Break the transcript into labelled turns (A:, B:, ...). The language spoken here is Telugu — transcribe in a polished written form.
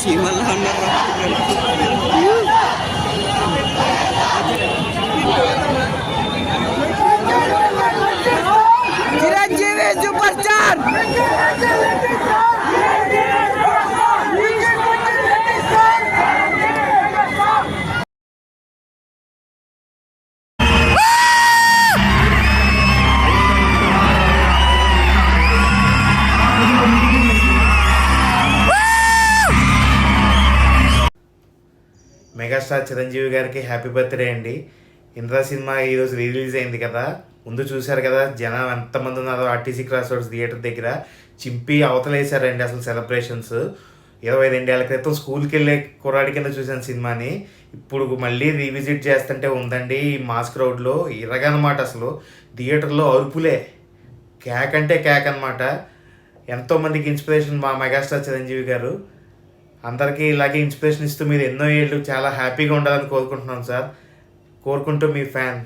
A: చీమల్లా ఉన్నారు. Chiranjeevi super star.
B: Megastar Chiranjeevi గారికి హ్యాపీ బర్త్డే అండి. ఇంద్ర సినిమా ఈరోజు రిలీజ్ అయింది కదా, ముందు చూశారు కదా జనం ఎంతమంది ఉన్నారో ఆర్టీసీ క్రాస్ రోడ్స్ థియేటర్ దగ్గర చింపి అవతలేసారండి. అసలు సెలబ్రేషన్స్ 22 ఏళ్ల క్రితం స్కూల్కి వెళ్ళే కుర్రాడి కింద చూశాను సినిమాని. ఇప్పుడు మళ్ళీ రీవిజిట్ చేస్తుంటే ఉందండి ఈ మాస్ క్రౌడ్లో ఇరగనమాట. అసలు థియేటర్లో అరుపులే, కేక్ అంటే కేక్ అనమాట. ఎంతోమందికి ఇన్స్పిరేషన్ మా మెగాస్టార్ చిరంజీవి గారు. అందరికీ ఇలాగే ఇన్స్పిరేషన్ ఇస్తూ మీరు ఎన్నో ఏళ్ళు చాలా హ్యాపీగా ఉండాలని కోరుకుంటున్నాం సార్. కోరుకుంటూ మీ ఫ్యాన్.